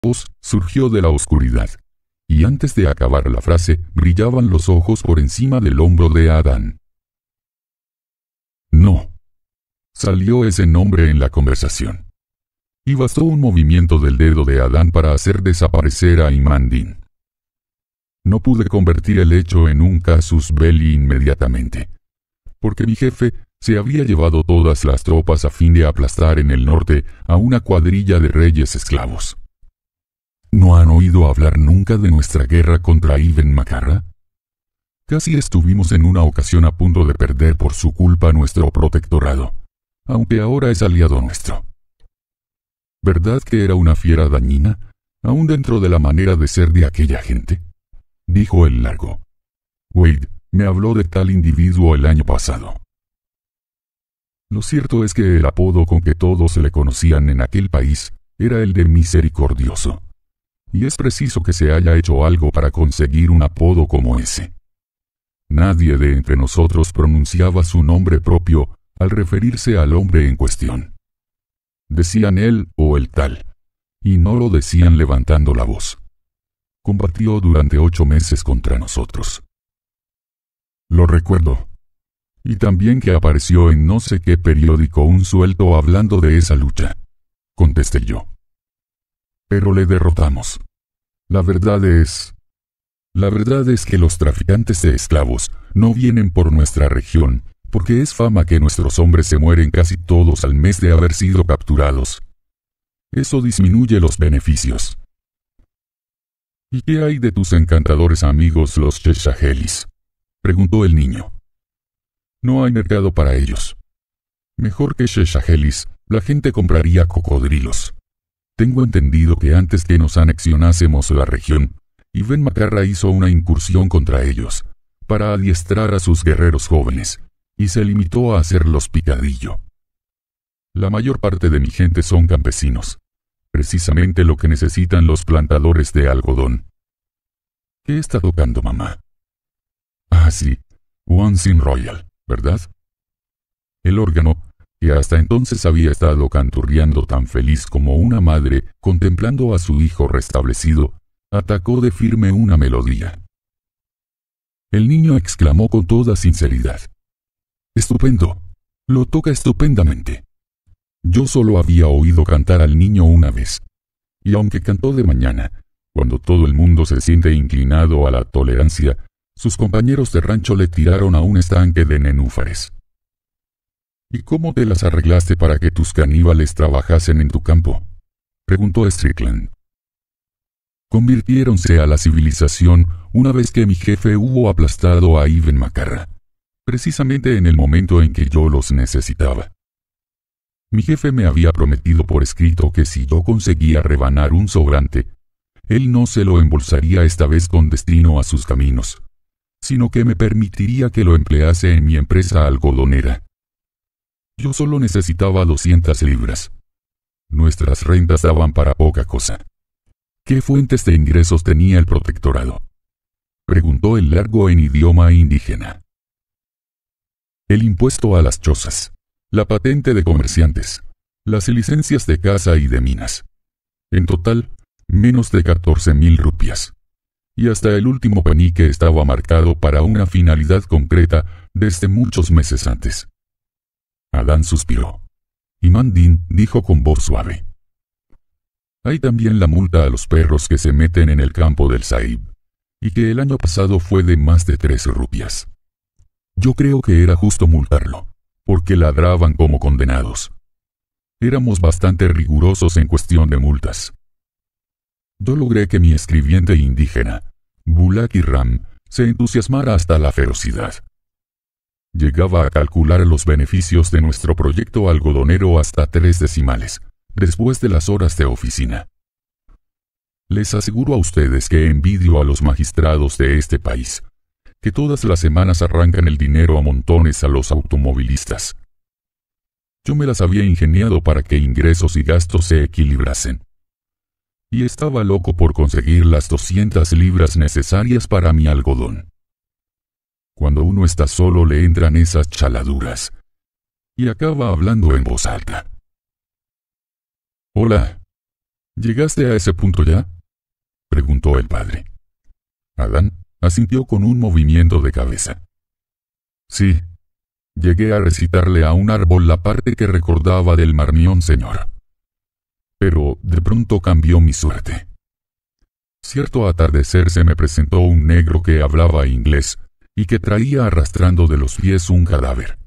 voz surgió de la oscuridad, y antes de acabar la frase, brillaban los ojos por encima del hombro de Adán. No. Salió ese nombre en la conversación. Y bastó un movimiento del dedo de Adán para hacer desaparecer a Imán Din. No pude convertir el hecho en un casus belli inmediatamente, porque mi jefe se había llevado todas las tropas a fin de aplastar en el norte a una cuadrilla de reyes esclavos. ¿No han oído hablar nunca de nuestra guerra contra Ibn Makarra? Casi estuvimos en una ocasión a punto de perder por su culpa nuestro protectorado, aunque ahora es aliado nuestro. ¿Verdad que era una fiera dañina, aún dentro de la manera de ser de aquella gente? Dijo el largo. Wade me habló de tal individuo el año pasado. Lo cierto es que el apodo con que todos se le conocían en aquel país era el de misericordioso, y es preciso que se haya hecho algo para conseguir un apodo como ese. Nadie de entre nosotros pronunciaba su nombre propio al referirse al hombre en cuestión. Decían él o el tal, y no lo decían levantando la voz. Combatió durante 8 meses contra nosotros. Lo recuerdo. Y también que apareció en no sé qué periódico un suelto hablando de esa lucha, contesté yo. Pero le derrotamos. La verdad es que los traficantes de esclavos no vienen por nuestra región, porque es fama que nuestros hombres se mueren casi todos al mes de haber sido capturados. Eso disminuye los beneficios. ¿Y qué hay de tus encantadores amigos los Sheshahelis?, preguntó el niño. No hay mercado para ellos. Mejor que Sheshahelis, la gente compraría cocodrilos. Tengo entendido que antes que nos anexionásemos la región, Ibn Makarra hizo una incursión contra ellos, para adiestrar a sus guerreros jóvenes, y se limitó a hacerlos picadillo. La mayor parte de mi gente son campesinos, precisamente lo que necesitan los plantadores de algodón. ¿Qué está tocando mamá? Ah, sí, One Royal, ¿verdad? El órgano, que hasta entonces había estado canturreando tan feliz como una madre contemplando a su hijo restablecido, atacó de firme una melodía. El niño exclamó con toda sinceridad: «Estupendo, lo toca estupendamente». Yo solo había oído cantar al niño una vez, y aunque cantó de mañana, cuando todo el mundo se siente inclinado a la tolerancia, sus compañeros de rancho le tiraron a un estanque de nenúfares. ¿Y cómo te las arreglaste para que tus caníbales trabajasen en tu campo?, preguntó Strickland. Convirtiéronse a la civilización una vez que mi jefe hubo aplastado a Ibn Makarra, precisamente en el momento en que yo los necesitaba. Mi jefe me había prometido por escrito que si yo conseguía rebanar un sobrante, él no se lo embolsaría esta vez con destino a sus caminos, sino que me permitiría que lo emplease en mi empresa algodonera. Yo solo necesitaba 200 libras. Nuestras rentas daban para poca cosa. ¿Qué fuentes de ingresos tenía el protectorado?, preguntó el largo en idioma indígena. El impuesto a las chozas, la patente de comerciantes, las licencias de caza y de minas. En total, menos de 14,000 rupias. Y hasta el último penique estaba marcado para una finalidad concreta desde muchos meses antes. Adán suspiró. Imán Din dijo con voz suave: «Hay también la multa a los perros que se meten en el campo del Sahib, y que el año pasado fue de más de 3 rupias. Yo creo que era justo multarlo, porque ladraban como condenados. Éramos bastante rigurosos en cuestión de multas. Yo logré que mi escribiente indígena, Bulaki Ram, se entusiasmara hasta la ferocidad. Llegaba a calcular los beneficios de nuestro proyecto algodonero hasta 3 decimales, después de las horas de oficina. Les aseguro a ustedes que envidio a los magistrados de este país, que todas las semanas arrancan el dinero a montones a los automovilistas. Yo me las había ingeniado para que ingresos y gastos se equilibrasen. Y estaba loco por conseguir las 200 libras necesarias para mi algodón. Cuando uno está solo le entran esas chaladuras, y acaba hablando en voz alta. Hola, ¿Llegaste a ese punto ya?, preguntó el padre. Adán asintió con un movimiento de cabeza. Sí, llegué a recitarle a un árbol la parte que recordaba del Marmión, señor. Pero de pronto cambió mi suerte. Cierto atardecer se me presentó un negro que hablaba inglés y que traía arrastrando de los pies un cadáver.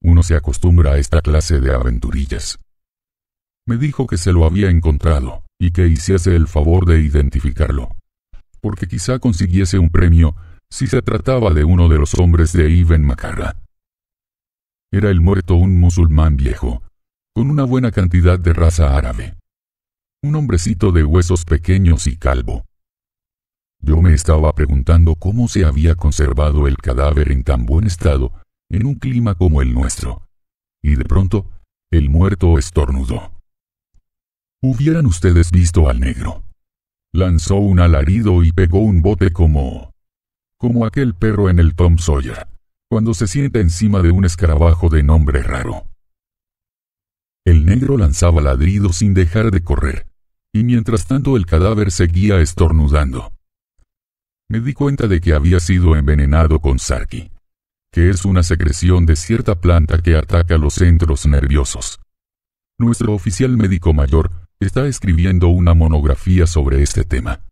Uno se acostumbra a esta clase de aventurillas. Me dijo que se lo había encontrado y que hiciese el favor de identificarlo, porque quizá consiguiese un premio si se trataba de uno de los hombres de Ibn Makarra. Era el muerto un musulmán viejo, con una buena cantidad de raza árabe. Un hombrecito de huesos pequeños y calvo. Yo me estaba preguntando cómo se había conservado el cadáver en tan buen estado en un clima como el nuestro, y de pronto el muerto estornudó. Hubieran ustedes visto al negro. Lanzó un alarido y pegó un bote como aquel perro en el Tom Sawyer, cuando se sienta encima de un escarabajo de nombre raro. El negro lanzaba ladridos sin dejar de correr, y mientras tanto el cadáver seguía estornudando. Me di cuenta de que había sido envenenado con sarki, que es una secreción de cierta planta que ataca los centros nerviosos. Nuestro oficial médico mayor está escribiendo una monografía sobre este tema.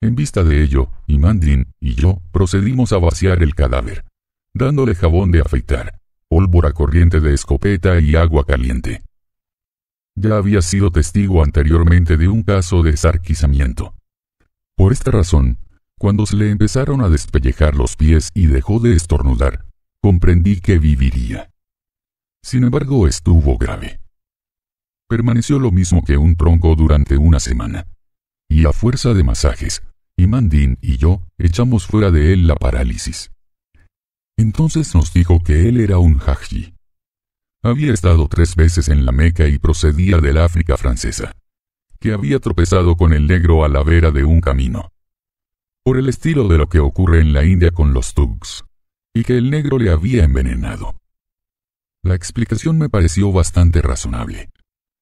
En vista de ello, Imam Din y yo procedimos a vaciar el cadáver, dándole jabón de afeitar, pólvora corriente de escopeta y agua caliente. Ya había sido testigo anteriormente de un caso de sarquizamiento. Por esta razón, cuando se le empezaron a despellejar los pies y dejó de estornudar, comprendí que viviría. Sin embargo, estuvo grave. Permaneció lo mismo que un tronco durante una semana, y a fuerza de masajes, Imam Din y yo echamos fuera de él la parálisis. Entonces nos dijo que él era un hajji. Había estado 3 veces en la Meca y procedía del África francesa, que había tropezado con el negro a la vera de un camino, por el estilo de lo que ocurre en la India con los thugs, y que el negro le había envenenado. La explicación me pareció bastante razonable,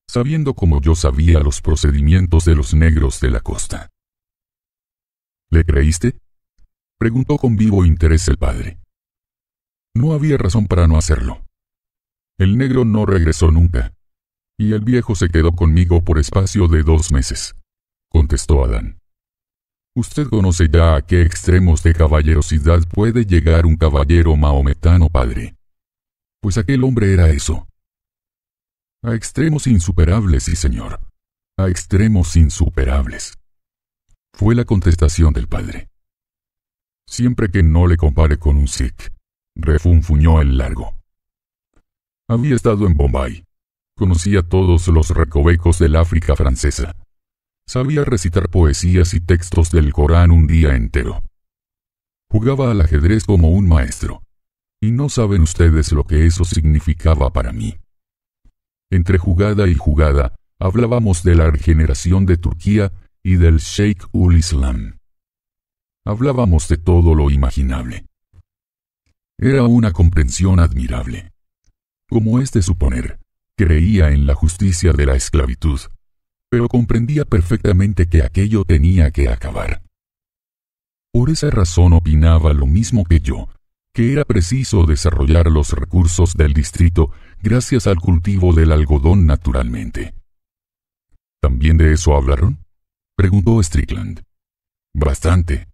sabiendo como yo sabía los procedimientos de los negros de la costa. ¿Le creíste?, preguntó con vivo interés el padre. No había razón para no hacerlo. El negro no regresó nunca, y el viejo se quedó conmigo por espacio de 2 meses, contestó Adán. Usted conoce ya a qué extremos de caballerosidad puede llegar un caballero mahometano, padre. Pues aquel hombre era eso. A extremos insuperables, sí, señor. A extremos insuperables. Fue la contestación del padre. Siempre que no le compare con un sikh, refunfuñó el largo. Había estado en Bombay. Conocía todos los recovecos del África francesa. Sabía recitar poesías y textos del Corán un día entero. Jugaba al ajedrez como un maestro, y no saben ustedes lo que eso significaba para mí. Entre jugada y jugada, hablábamos de la regeneración de Turquía y del Sheikh ul Islam. Hablábamos de todo lo imaginable. Era una comprensión admirable. Como es de suponer, creía en la justicia de la esclavitud, pero comprendía perfectamente que aquello tenía que acabar. Por esa razón opinaba lo mismo que yo, que era preciso desarrollar los recursos del distrito gracias al cultivo del algodón naturalmente. ¿También de eso hablaron?, preguntó Strickland. Bastante.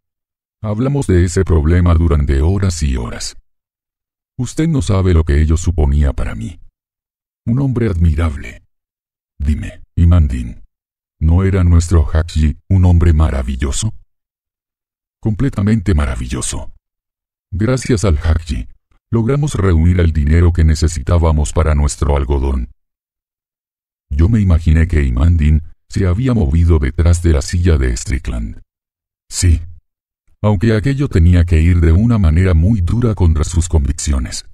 Hablamos de ese problema durante horas y horas. Usted no sabe lo que ello suponía para mí. Un hombre admirable. Dime, Imam Din, ¿no era nuestro hajji un hombre maravilloso? Completamente maravilloso. Gracias al hajji, logramos reunir el dinero que necesitábamos para nuestro algodón. Yo me imaginé que Imam Din se había movido detrás de la silla de Strickland. Sí, aunque aquello tenía que ir de una manera muy dura contra sus convicciones.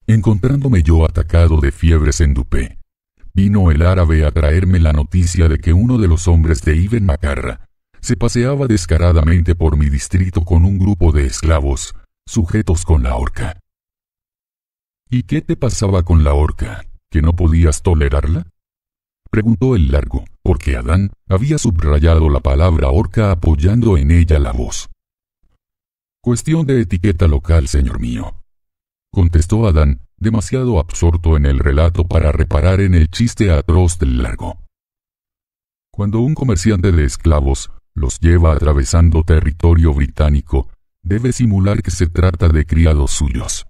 Encontrándome yo atacado de fiebres en Dupé, vino el árabe a traerme la noticia de que uno de los hombres de Ibn Makarra se paseaba descaradamente por mi distrito con un grupo de esclavos, sujetos con la horca. ¿Y qué te pasaba con la horca? ¿Que no podías tolerarla? preguntó el largo, porque Adán había subrayado la palabra horca apoyando en ella la voz. Cuestión de etiqueta local, señor mío, contestó Adán, demasiado absorto en el relato para reparar en el chiste atroz del largo. Cuando un comerciante de esclavos los lleva atravesando territorio británico, debe simular que se trata de criados suyos.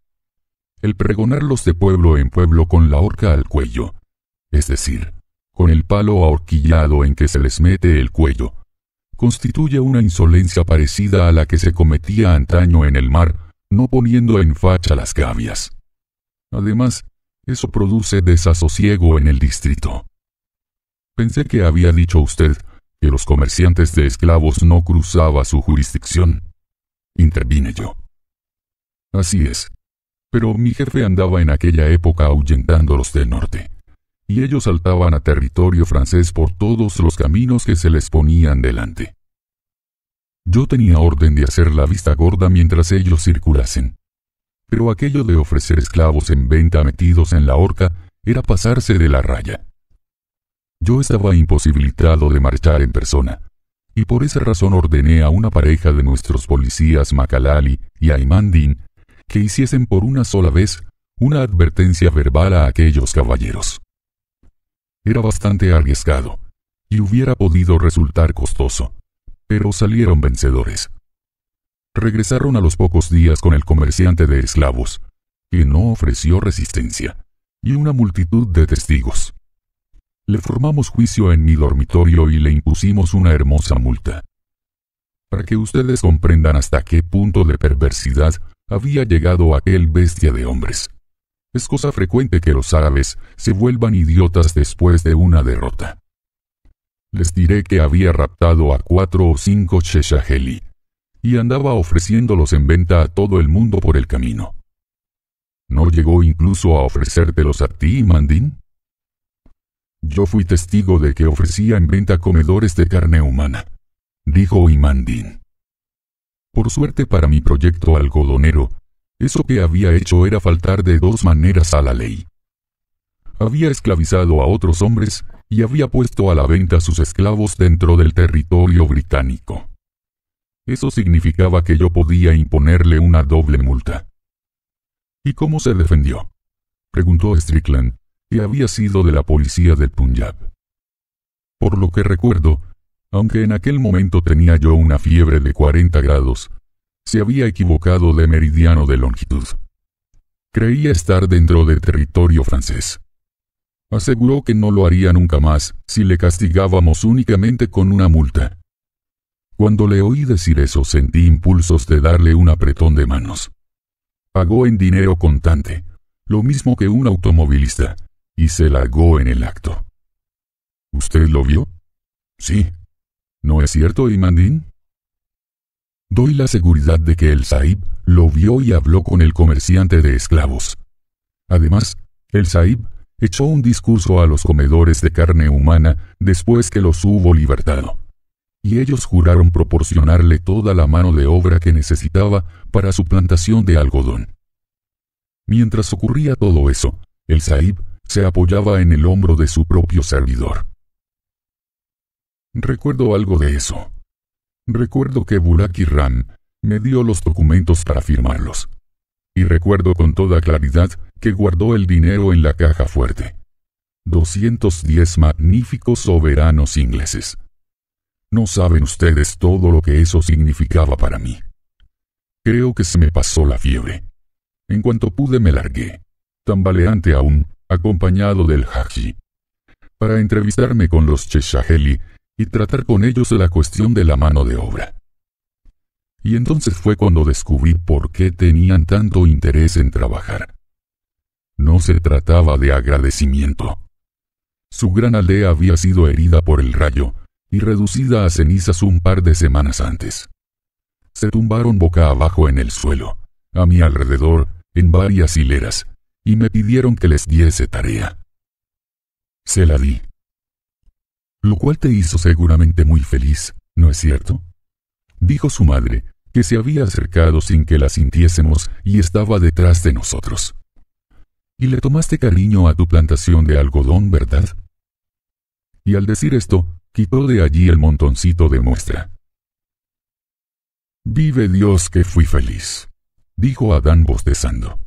El pregonarlos de pueblo en pueblo con la horca al cuello, es decir, con el palo ahorquillado en que se les mete el cuello, constituye una insolencia parecida a la que se cometía antaño en el mar, no poniendo en facha las gavias. Además, eso produce desasosiego en el distrito. Pensé que había dicho usted que los comerciantes de esclavos no cruzaba su jurisdicción. Intervine yo. Así es, pero mi jefe andaba en aquella época ahuyentándolos del norte, y ellos saltaban a territorio francés por todos los caminos que se les ponían delante. Yo tenía orden de hacer la vista gorda mientras ellos circulasen, pero aquello de ofrecer esclavos en venta metidos en la horca era pasarse de la raya. Yo estaba imposibilitado de marchar en persona, y por esa razón ordené a una pareja de nuestros policías Macalali y Aimandín que hiciesen por una sola vez una advertencia verbal a aquellos caballeros. Era bastante arriesgado, y hubiera podido resultar costoso, pero salieron vencedores. Regresaron a los pocos días con el comerciante de esclavos, que no ofreció resistencia, y una multitud de testigos. Le formamos juicio en mi dormitorio y le impusimos una hermosa multa. Para que ustedes comprendan hasta qué punto de perversidad había llegado aquel bestia de hombres. Es cosa frecuente que los árabes se vuelvan idiotas después de una derrota. Les diré que había raptado a 4 o 5 sheshaheli, y andaba ofreciéndolos en venta a todo el mundo por el camino. ¿No llegó incluso a ofrecértelos a ti, Mandín? Yo fui testigo de que ofrecía en venta comedores de carne humana, dijo Imandín. Por suerte para mi proyecto algodonero, eso que había hecho era faltar de 2 maneras a la ley. Había esclavizado a otros hombres y había puesto a la venta sus esclavos dentro del territorio británico. Eso significaba que yo podía imponerle una doble multa. ¿Y cómo se defendió?, preguntó Strickland, que había sido de la policía del Punjab. Por lo que recuerdo, aunque en aquel momento tenía yo una fiebre de 40 grados, se había equivocado de meridiano de longitud. Creía estar dentro del territorio francés. Aseguró que no lo haría nunca más si le castigábamos únicamente con una multa. Cuando le oí decir eso, sentí impulsos de darle un apretón de manos. Pagó en dinero contante, lo mismo que un automovilista, y se largó en el acto. ¿Usted lo vio? Sí. ¿No es cierto, Imandín? Doy la seguridad de que el sahib lo vio y habló con el comerciante de esclavos. Además, el sahib echó un discurso a los comedores de carne humana después que los hubo libertado, y ellos juraron proporcionarle toda la mano de obra que necesitaba para su plantación de algodón. Mientras ocurría todo eso, el sahib se apoyaba en el hombro de su propio servidor. Recuerdo algo de eso. Recuerdo que Bulaki Ram me dio los documentos para firmarlos. Y recuerdo con toda claridad que guardó el dinero en la caja fuerte. 210 magníficos soberanos ingleses. No saben ustedes todo lo que eso significaba para mí. Creo que se me pasó la fiebre. En cuanto pude me largué, tambaleante aún, acompañado del Haji, para entrevistarme con los Cheshaheli y tratar con ellos la cuestión de la mano de obra. Y entonces fue cuando descubrí por qué tenían tanto interés en trabajar. No se trataba de agradecimiento. Su gran aldea había sido herida por el rayo y reducida a cenizas un par de semanas antes. Se tumbaron boca abajo en el suelo, a mi alrededor, en varias hileras, y me pidieron que les diese tarea. Se la di. Lo cual te hizo seguramente muy feliz, ¿no es cierto? Dijo su madre, que se había acercado sin que la sintiésemos y estaba detrás de nosotros. Y le tomaste cariño a tu plantación de algodón, ¿verdad? y al decir esto, quitó de allí el montoncito de muestra. «Vive Dios que fui feliz», dijo Adán bostezando.